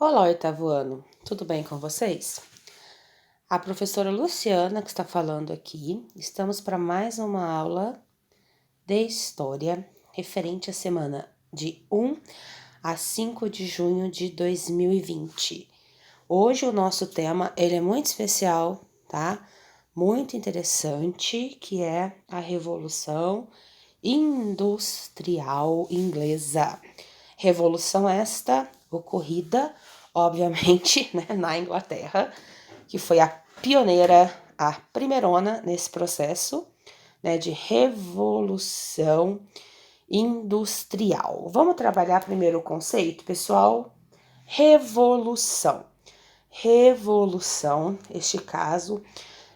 Olá, oitavo ano, tudo bem com vocês? A professora Luciana que está falando aqui. Estamos para mais uma aula de História referente à semana de 1 a 5 de junho de 2020. Hoje o nosso tema ele é muito especial, tá? Muito interessante, que é a Revolução Industrial Inglesa. Revolução esta ocorrida, obviamente, né, na Inglaterra, que foi a pioneira, a primeirona nesse processo, né, de revolução industrial. Vamos trabalhar primeiro o conceito, pessoal? Revolução. Revolução, este caso,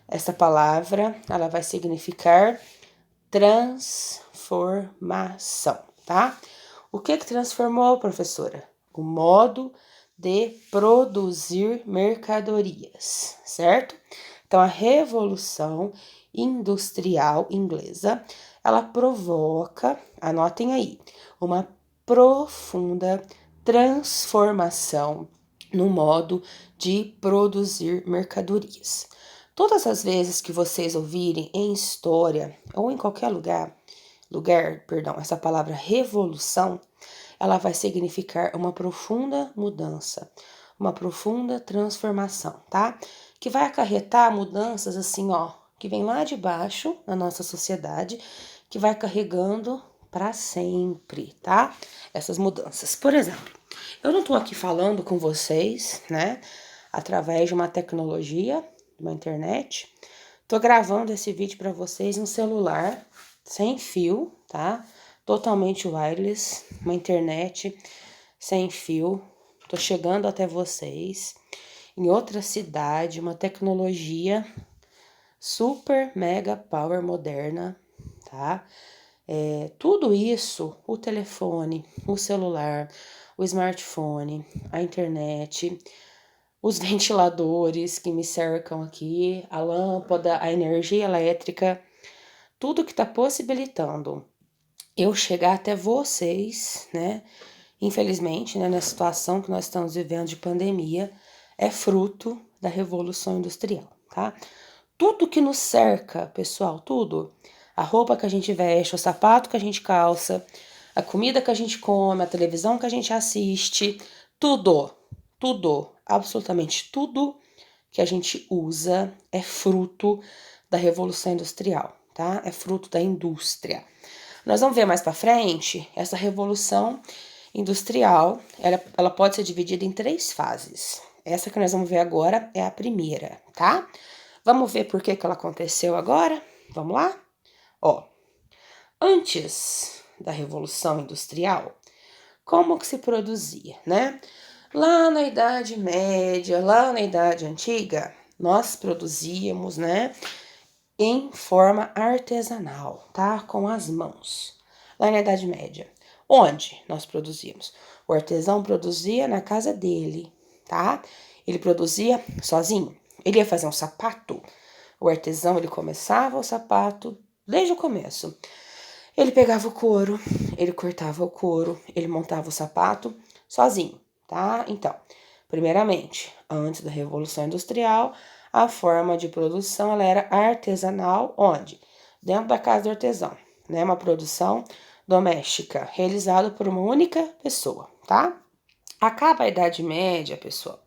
essa palavra, ela vai significar transformação, tá? O que transformou, professora? O modo de produzir mercadorias, certo? Então, a Revolução Industrial Inglesa, ela provoca, anotem aí, uma profunda transformação no modo de produzir mercadorias. Todas as vezes que vocês ouvirem em história ou em qualquer lugar, essa palavra revolução, ela vai significar uma profunda mudança, uma profunda transformação, tá? Que vai acarretar mudanças assim, ó, que vem lá de baixo na nossa sociedade, que vai carregando para sempre, tá? Essas mudanças. Por exemplo, eu não tô aqui falando com vocês, né, através de uma tecnologia, de uma internet. Tô gravando esse vídeo para vocês no celular, sem fio, tá? Totalmente wireless, uma internet sem fio. Tô chegando até vocês em outra cidade, uma tecnologia super mega power moderna, tá? Tudo isso, o telefone, o celular, o smartphone, a internet, os ventiladores que me cercam aqui, a lâmpada, a energia elétrica, tudo que está possibilitando eu chegar até vocês, né? Infelizmente, né, na situação que nós estamos vivendo de pandemia, é fruto da Revolução Industrial, tá? Tudo que nos cerca, pessoal, tudo. A roupa que a gente veste, o sapato que a gente calça, a comida que a gente come, a televisão que a gente assiste, tudo, absolutamente tudo que a gente usa é fruto da Revolução Industrial, tá? É fruto da indústria. Nós vamos ver mais para frente, essa Revolução Industrial, ela pode ser dividida em 3 fases. Essa que nós vamos ver agora é a primeira, tá? Vamos ver por que ela aconteceu agora? Vamos lá? Ó, antes da Revolução Industrial, como que se produzia, né? Lá na Idade Média, lá na Idade Antiga, nós produzíamos, né, em forma artesanal, tá? Com as mãos. Lá na Idade Média. Onde nós produzíamos? O artesão produzia na casa dele, tá? Ele produzia sozinho. Ele ia fazer um sapato. O artesão, ele começava o sapato desde o começo. Ele pegava o couro, ele cortava o couro, ele montava o sapato sozinho, tá? Então, primeiramente, antes da Revolução Industrial, a forma de produção ela era artesanal, onde? Dentro da casa do artesão, né? Uma produção doméstica, realizada por uma única pessoa, tá? Acaba a Idade Média, pessoal,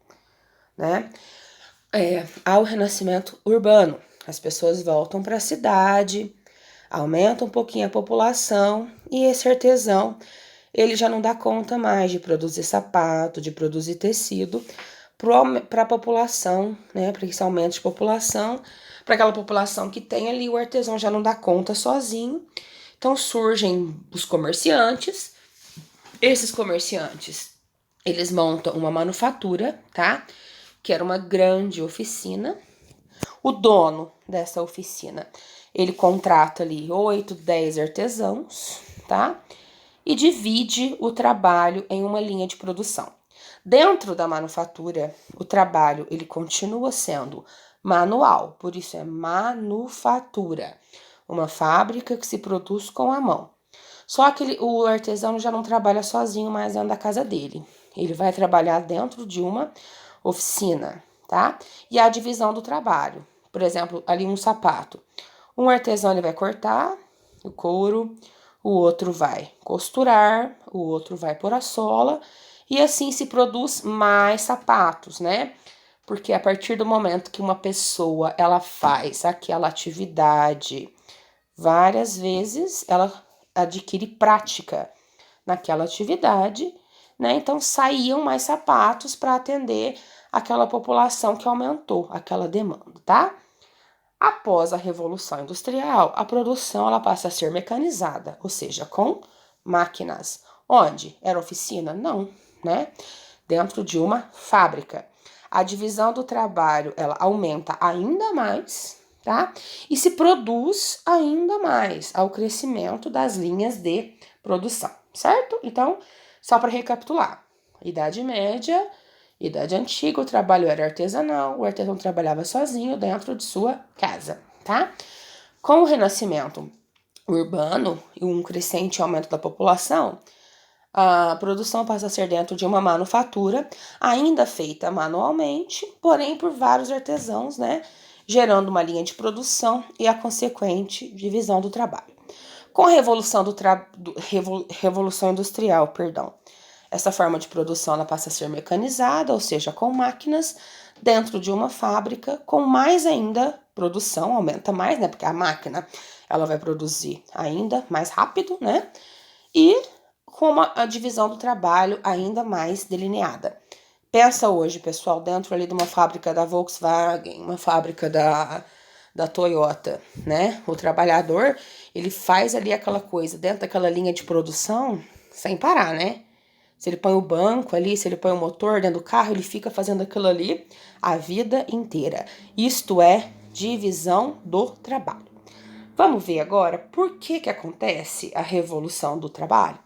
né? Há o renascimento urbano. As pessoas voltam para a cidade, aumenta um pouquinho a população e esse artesão, ele já não dá conta mais de produzir sapato, de produzir tecido para a população, né, para esse aumento de população, para aquela população que tem ali, o artesão já não dá conta sozinho. Então surgem os comerciantes. Esses comerciantes, eles montam uma manufatura, tá? Que era uma grande oficina. O dono dessa oficina, ele contrata ali 8, 10 artesãos, tá? E divide o trabalho em uma linha de produção. Dentro da manufatura, o trabalho ele continua sendo manual, por isso é manufatura, uma fábrica que se produz com a mão. Só que o artesão já não trabalha sozinho mais dentro da casa dele. Ele vai trabalhar dentro de uma oficina, tá? E a divisão do trabalho. Por exemplo, ali um sapato. Um artesão ele vai cortar o couro, o outro vai costurar, o outro vai pôr a sola, e assim se produz mais sapatos, né? Porque a partir do momento que uma pessoa ela faz aquela atividade várias vezes, ela adquire prática naquela atividade, né? Então saíam mais sapatos para atender aquela população que aumentou aquela demanda, tá? Após a Revolução Industrial, a produção ela passa a ser mecanizada, ou seja, com máquinas. Onde? Era oficina? Não, né? Dentro de uma fábrica. A divisão do trabalho ela aumenta ainda mais, tá? E se produz ainda mais ao crescimento das linhas de produção, certo? Então, só para recapitular: Idade Média, Idade Antiga, o trabalho era artesanal, o artesão trabalhava sozinho dentro de sua casa, tá? Com o Renascimento urbano e um crescente aumento da população, a produção passa a ser dentro de uma manufatura, ainda feita manualmente, porém por vários artesãos, né? Gerando uma linha de produção e a consequente divisão do trabalho. Com a Revolução Industrial, perdão, essa forma de produção ela passa a ser mecanizada, ou seja, com máquinas dentro de uma fábrica, com mais ainda produção, aumenta mais, né? Porque a máquina ela vai produzir ainda mais rápido, né? E com a divisão do trabalho ainda mais delineada. Pensa hoje, pessoal, dentro ali de uma fábrica da Volkswagen, uma fábrica da Toyota, né? O trabalhador, ele faz ali aquela coisa dentro daquela linha de produção sem parar, né? Se ele põe o banco ali, se ele põe o motor dentro do carro, ele fica fazendo aquilo ali a vida inteira. Isto é divisão do trabalho. Vamos ver agora por que acontece a revolução do trabalho?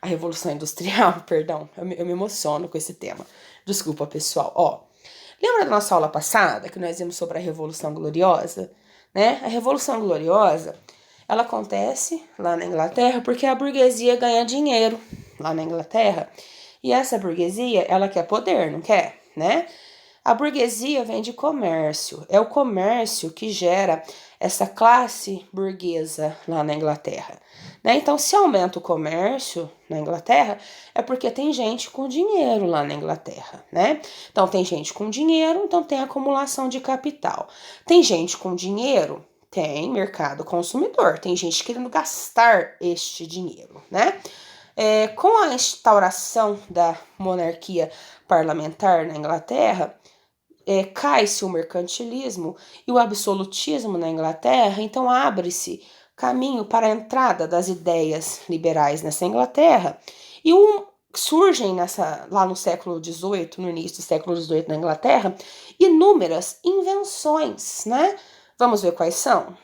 A revolução industrial, perdão, eu me emociono com esse tema. Desculpa, pessoal. Ó, lembra da nossa aula passada que nós vimos sobre a Revolução Gloriosa? Né? A Revolução Gloriosa, ela acontece lá na Inglaterra porque a burguesia ganha dinheiro lá na Inglaterra. E essa burguesia, ela quer poder, não quer, né? A burguesia vem de comércio. É o comércio que gera essa classe burguesa lá na Inglaterra, né? Então, se aumenta o comércio na Inglaterra, é porque tem gente com dinheiro lá na Inglaterra, né? Então, tem gente com dinheiro, então tem acumulação de capital. Tem gente com dinheiro, tem mercado consumidor, tem gente querendo gastar este dinheiro, né? Com a instauração da monarquia parlamentar na Inglaterra, cai-se o mercantilismo e o absolutismo na Inglaterra, então abre-se caminho para a entrada das ideias liberais nessa Inglaterra e surgem lá no século XVIII, no início do século XVIII na Inglaterra, inúmeras invenções, né? Vamos ver quais são?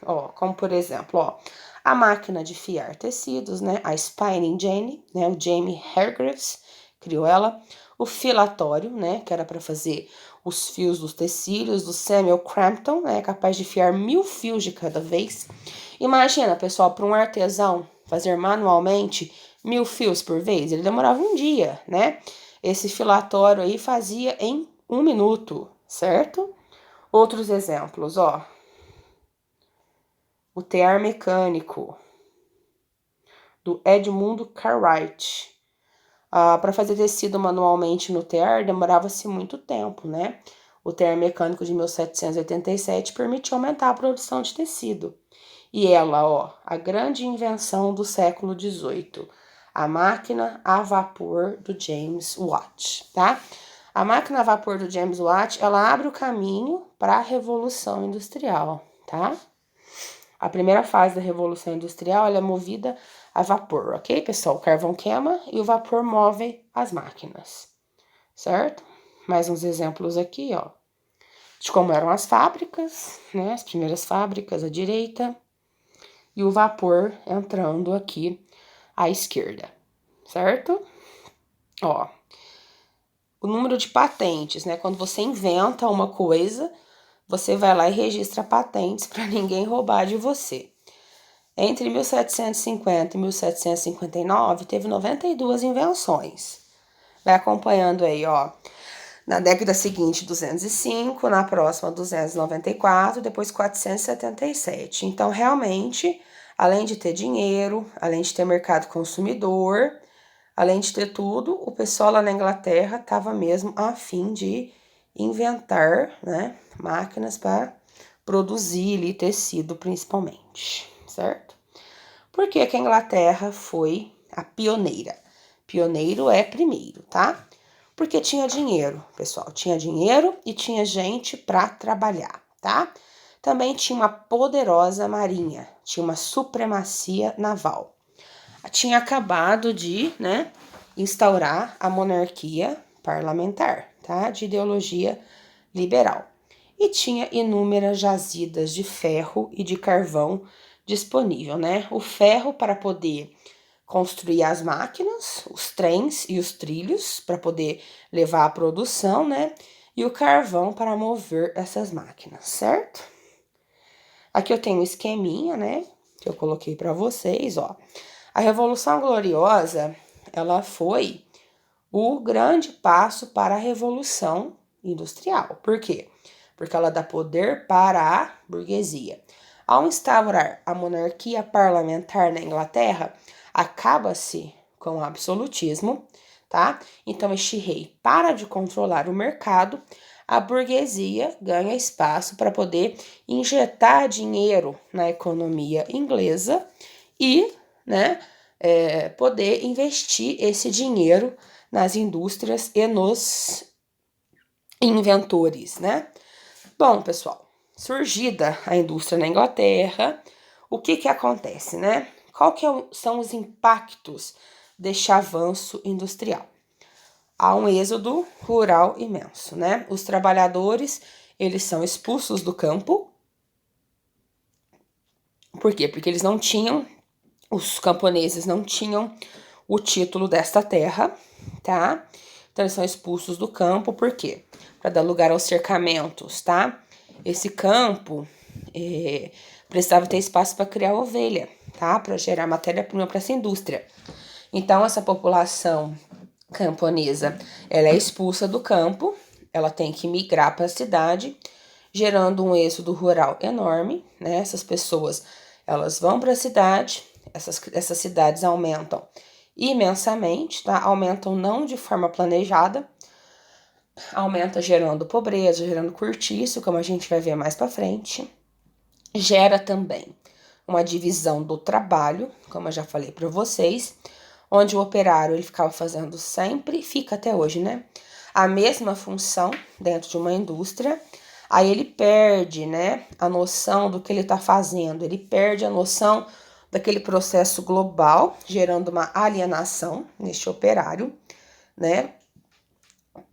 Ó, como por exemplo, ó, a máquina de fiar tecidos, né? A Spinning Jenny, né? O Jamie Hargreaves criou ela. O filatório, né? Que era para fazer os fios dos tecidos, do Samuel Crampton, né? Capaz de fiar 1000 fios de cada vez. Imagina, pessoal, para um artesão fazer manualmente 1000 fios por vez, ele demorava um dia, né? Esse filatório aí fazia em 1 minuto, certo? Outros exemplos, ó. O tear mecânico, do Edmundo Cartwright. Para fazer tecido manualmente no tear, demorava-se muito tempo, né? O tear mecânico de 1787 permitiu aumentar a produção de tecido. E ela, ó, a grande invenção do século XVIII, a máquina a vapor do James Watt, tá? A máquina a vapor do James Watt, ela abre o caminho para a Revolução Industrial, tá? A primeira fase da Revolução Industrial ela é movida a vapor, ok, pessoal? O carvão queima e o vapor move as máquinas, certo? Mais uns exemplos aqui, ó, de como eram as fábricas, né? As primeiras fábricas à direita e o vapor entrando aqui à esquerda, certo? Ó, o número de patentes, né? Quando você inventa uma coisa, você vai lá e registra patentes para ninguém roubar de você. Entre 1750 e 1759, teve 92 invenções. Vai acompanhando aí, ó. Na década seguinte, 205, na próxima, 294, depois 477. Então, realmente, além de ter dinheiro, além de ter mercado consumidor, além de ter tudo, o pessoal lá na Inglaterra estava mesmo a fim de inventar, né, máquinas para produzir ali, tecido principalmente, certo? Por que que a Inglaterra foi a pioneira? Pioneiro é primeiro, tá? Porque tinha dinheiro, pessoal. Tinha dinheiro e tinha gente para trabalhar, tá? Também tinha uma poderosa marinha, tinha uma supremacia naval. Tinha acabado de, né, instaurar a monarquia parlamentar, tá? De ideologia liberal. E tinha inúmeras jazidas de ferro e de carvão disponível, né? O ferro para poder construir as máquinas, os trens e os trilhos para poder levar a produção, né? E o carvão para mover essas máquinas, certo? Aqui eu tenho um esqueminha, né? Que eu coloquei para vocês, ó. A Revolução Gloriosa, ela foi o grande passo para a Revolução Industrial. Por quê? Porque ela dá poder para a burguesia. Ao instaurar a monarquia parlamentar na Inglaterra, acaba-se com o absolutismo, tá? Então, este rei para de controlar o mercado, a burguesia ganha espaço para poder injetar dinheiro na economia inglesa e, né, poder investir esse dinheiro nas indústrias e nos inventores, né? Bom, pessoal, surgida a indústria na Inglaterra, o que que acontece, né? Qual que são os impactos deste avanço industrial? Há um êxodo rural imenso, né? Os trabalhadores, eles são expulsos do campo. Por quê? Porque eles não tinham, os camponeses não tinham o título desta terra, tá? Então, eles são expulsos do campo, por quê? Para dar lugar aos cercamentos, tá? Esse campo precisava ter espaço para criar ovelha, tá? Para gerar matéria-prima para essa indústria. Então, essa população camponesa, ela é expulsa do campo, ela tem que migrar para a cidade, gerando um êxodo rural enorme, né? Essas pessoas, elas vão para a cidade, essas cidades aumentam imensamente, tá? Aumentam não de forma planejada, aumenta gerando pobreza, gerando cortiço, como a gente vai ver mais para frente. Gera também uma divisão do trabalho, como eu já falei para vocês, onde o operário ele ficava fazendo sempre, fica até hoje, né? A mesma função dentro de uma indústria. Aí ele perde, né, a noção do que ele está fazendo, ele perde a noção daquele processo global, gerando uma alienação neste operário, né?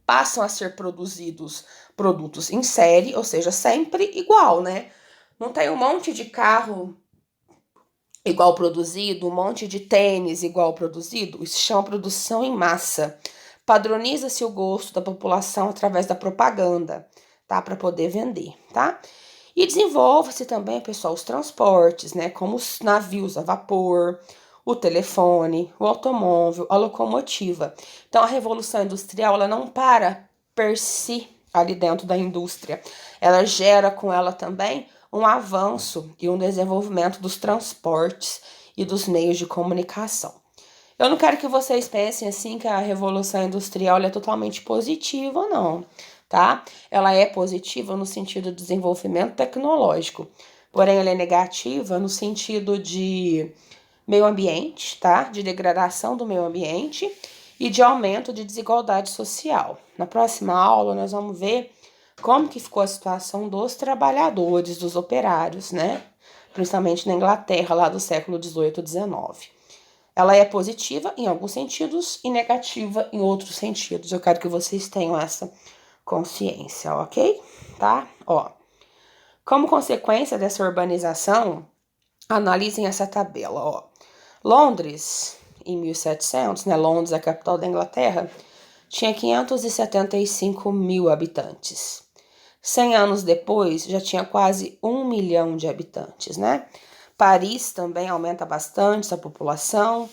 Passam a ser produzidos produtos em série, ou seja, sempre igual, né? Não tem um monte de carro igual produzido, um monte de tênis igual produzido. Isso chama produção em massa. Padroniza-se o gosto da população através da propaganda, tá? Para poder vender, tá? E desenvolve-se também, pessoal, os transportes, né? Como os navios a vapor, o telefone, o automóvel, a locomotiva. Então, a Revolução Industrial, ela não para per si ali dentro da indústria. Ela gera com ela também um avanço e um desenvolvimento dos transportes e dos meios de comunicação. Eu não quero que vocês pensem assim que a Revolução Industrial é totalmente positiva, não, tá? Ela é positiva no sentido de desenvolvimento tecnológico, porém ela é negativa no sentido de meio ambiente, tá? De degradação do meio ambiente e de aumento de desigualdade social. Na próxima aula nós vamos ver como que ficou a situação dos trabalhadores, dos operários, né? Principalmente na Inglaterra, lá do século XVIII e XIX. Ela é positiva em alguns sentidos e negativa em outros sentidos. Eu quero que vocês tenham essa consciência, ok? Tá? Ó, como consequência dessa urbanização, analisem essa tabela, ó. Londres, em 1700, né? Londres, a capital da Inglaterra, tinha 575 mil habitantes. 100 anos depois, já tinha quase 1 milhão de habitantes, né? Paris também aumenta bastante sua população.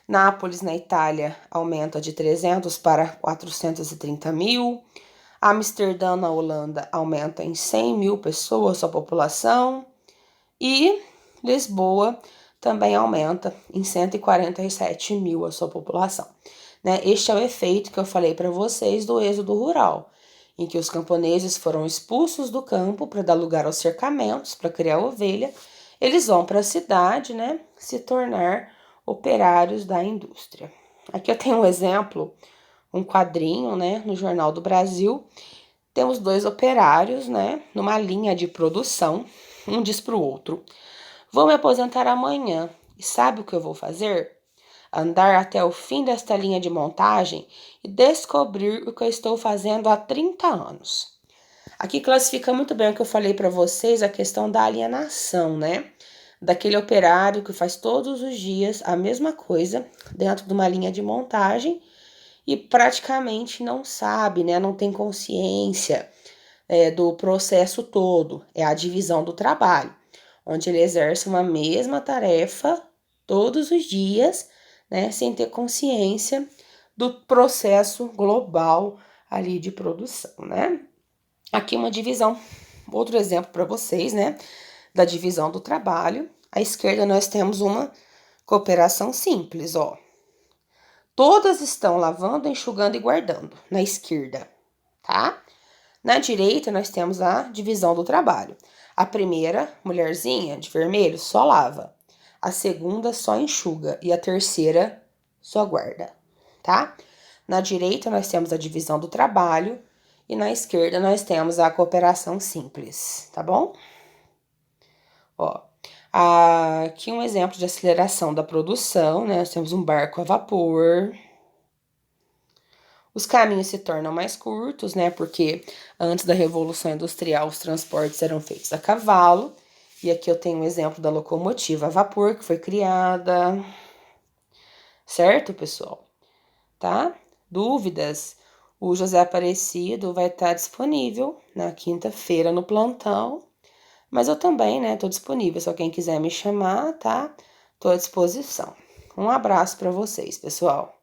Nápoles, na Itália, aumenta de 300 para 430 mil. Amsterdã, na Holanda, aumenta em 100 mil pessoas sua população. E Lisboa também aumenta em 147 mil a sua população. Né? Este é o efeito que eu falei para vocês do êxodo rural, em que os camponeses foram expulsos do campo para dar lugar aos cercamentos, para criar ovelha. Eles vão para a cidade, né, se tornar operários da indústria. Aqui eu tenho um exemplo, um quadrinho, né, no Jornal do Brasil. Temos dois operários, né, numa linha de produção. Um diz para o outro: vou me aposentar amanhã. E sabe o que eu vou fazer? Andar até o fim desta linha de montagem e descobrir o que eu estou fazendo há 30 anos. Aqui classifica muito bem o que eu falei para vocês, a questão da alienação, né? Daquele operário que faz todos os dias a mesma coisa dentro de uma linha de montagem e praticamente não sabe, né? Não tem consciência do processo todo. É a divisão do trabalho, onde ele exerce uma mesma tarefa todos os dias, né? Sem ter consciência do processo global ali de produção, né? Aqui uma divisão, outro exemplo para vocês, né, da divisão do trabalho. À esquerda nós temos uma cooperação simples, ó. Todas estão lavando, enxugando e guardando, na esquerda, tá? Na direita nós temos a divisão do trabalho. A primeira, mulherzinha, de vermelho, só lava. A segunda só enxuga e a terceira só guarda, tá? Na direita nós temos a divisão do trabalho. E na esquerda nós temos a cooperação simples, tá bom? Ó, aqui um exemplo de aceleração da produção, né? Nós temos um barco a vapor. Os caminhos se tornam mais curtos, né? Porque antes da Revolução Industrial os transportes eram feitos a cavalo. E aqui eu tenho um exemplo da locomotiva a vapor que foi criada. Certo, pessoal? Tá? Dúvidas? O José Aparecido vai estar disponível na quinta-feira no plantão, mas eu também, né, tô disponível, se alguém quiser me chamar, tá? Tô à disposição. Um abraço para vocês, pessoal.